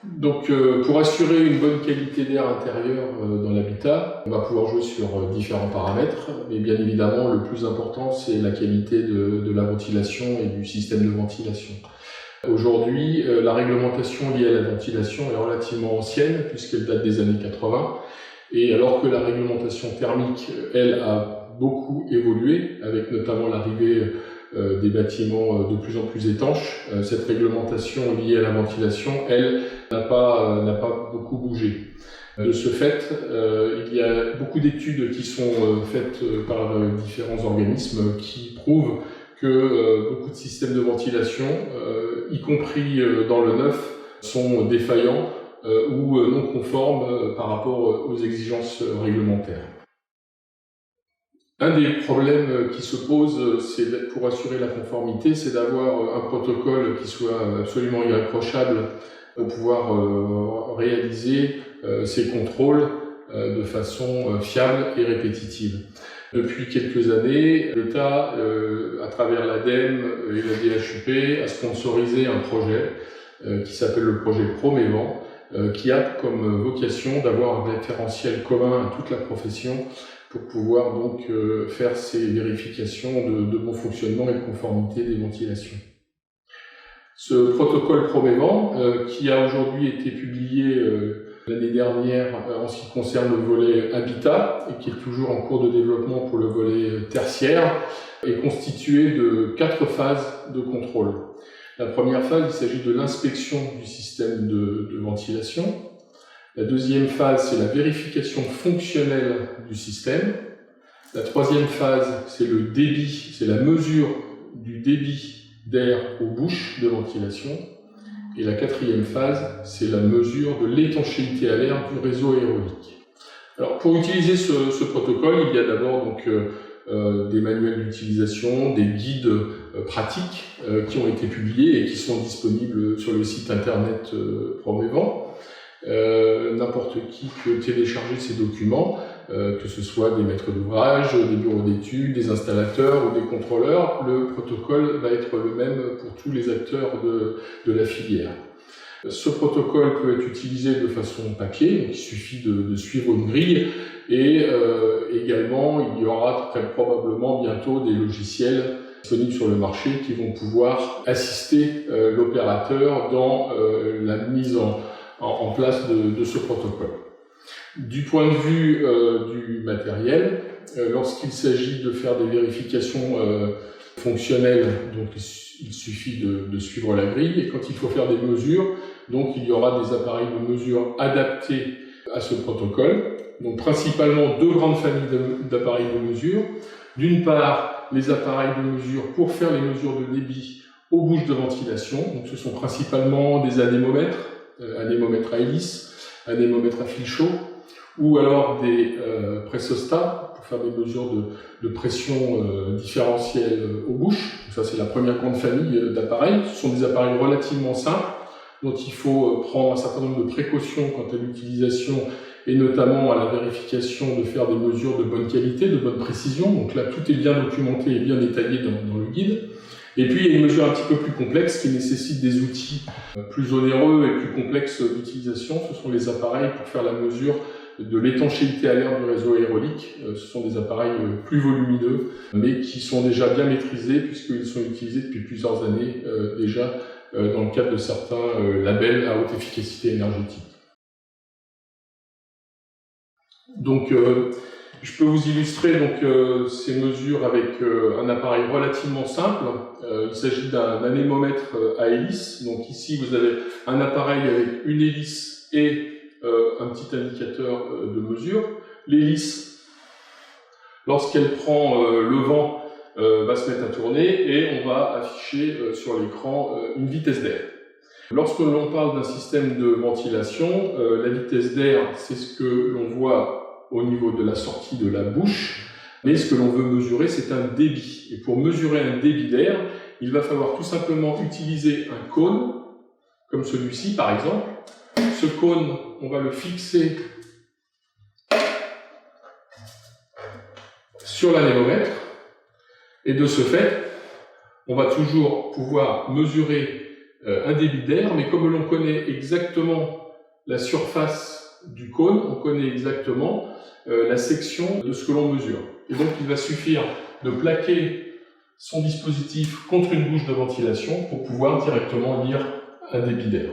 Donc, pour assurer une bonne qualité d'air intérieur dans l'habitat, on va pouvoir jouer sur différents paramètres, mais bien évidemment, le plus important, c'est la qualité de la ventilation et du système de ventilation. Aujourd'hui, la réglementation liée à la ventilation est relativement ancienne, puisqu'elle date des années 80, et alors que la réglementation thermique, elle, a beaucoup évolué, avec notamment l'arrivée des bâtiments de plus en plus étanches, cette réglementation liée à la ventilation, elle, n'a pas beaucoup bougé. De ce fait, il y a beaucoup d'études qui sont faites par différents organismes qui prouvent que beaucoup de systèmes de ventilation, y compris dans le neuf, sont défaillants ou non conformes par rapport aux exigences réglementaires. Un des problèmes qui se pose pour assurer la conformité, c'est d'avoir un protocole qui soit absolument irréprochable pour pouvoir réaliser ces contrôles de façon fiable et répétitive. Depuis quelques années, l'État, à travers l'ADEME et la DHUP, a sponsorisé un projet qui s'appelle le projet Promévent, qui a comme vocation d'avoir un référentiel commun à toute la profession pour pouvoir donc faire ces vérifications de bon fonctionnement et de conformité des ventilations. Ce protocole Promévent, qui a aujourd'hui été publié l'année dernière en ce qui concerne le volet habitat et qui est toujours en cours de développement pour le volet tertiaire, est constitué de 4 phases de contrôle. La première phase, il s'agit de l'inspection du système de ventilation. La deuxième phase, c'est la vérification fonctionnelle du système. La troisième phase, c'est le débit, c'est la mesure du débit d'air aux bouches de ventilation. Et la quatrième phase, c'est la mesure de l'étanchéité à l'air du réseau aérolique. Alors, pour utiliser ce protocole, il y a d'abord donc des manuels d'utilisation, des guides pratiques qui ont été publiés et qui sont disponibles sur le site internet Promévent. N'importe qui peut télécharger ces documents, que ce soit des maîtres d'ouvrage, des bureaux d'études, des installateurs ou des contrôleurs. Le protocole va être le même pour tous les acteurs de la filière. Ce protocole peut être utilisé de façon papier, donc il suffit de suivre une grille, et également il y aura très probablement bientôt des logiciels disponibles sur le marché qui vont pouvoir assister l'opérateur dans la mise en place de ce protocole. Du point de vue du matériel, lorsqu'il s'agit de faire des vérifications fonctionnelles, donc il suffit de suivre la grille, et quand il faut faire des mesures, donc il y aura des appareils de mesure adaptés à ce protocole, donc principalement 2 grandes familles d'appareils de mesure. D'une part, les appareils de mesure pour faire les mesures de débit aux bouches de ventilation, donc ce sont principalement des anémomètres, anémomètre à hélice, anémomètre à fil chaud, ou alors des pressostats pour faire des mesures de pression différentielle aux bouches. Donc ça, c'est la première grande famille d'appareils. Ce sont des appareils relativement simples, dont il faut prendre un certain nombre de précautions quant à l'utilisation et notamment à la vérification de faire des mesures de bonne qualité, de bonne précision. Donc là, tout est bien documenté et bien détaillé dans le guide. Et puis, il y a une mesure un petit peu plus complexe qui nécessite des outils plus onéreux et plus complexes d'utilisation. Ce sont les appareils pour faire la mesure de l'étanchéité à l'air du réseau aérolique. Ce sont des appareils plus volumineux, mais qui sont déjà bien maîtrisés puisqu'ils sont utilisés depuis plusieurs années déjà dans le cadre de certains labels à haute efficacité énergétique. Donc, je peux vous illustrer donc ces mesures avec un appareil relativement simple. Il s'agit d'un anémomètre à hélice. Donc ici, vous avez un appareil avec une hélice et un petit indicateur de mesure. L'hélice, lorsqu'elle prend le vent, va se mettre à tourner et on va afficher sur l'écran une vitesse d'air. Lorsque l'on parle d'un système de ventilation, la vitesse d'air, c'est ce que l'on voit au niveau de la sortie de la bouche, mais ce que l'on veut mesurer, c'est un débit. Et pour mesurer un débit d'air, il va falloir tout simplement utiliser un cône, comme celui-ci par exemple. Ce cône, on va le fixer sur l'anémomètre, et de ce fait, on va toujours pouvoir mesurer un débit d'air, mais comme l'on connaît exactement la surface du cône, on connaît exactement la section de ce que l'on mesure. Et donc il va suffire de plaquer son dispositif contre une bouche de ventilation pour pouvoir directement lire un débit d'air.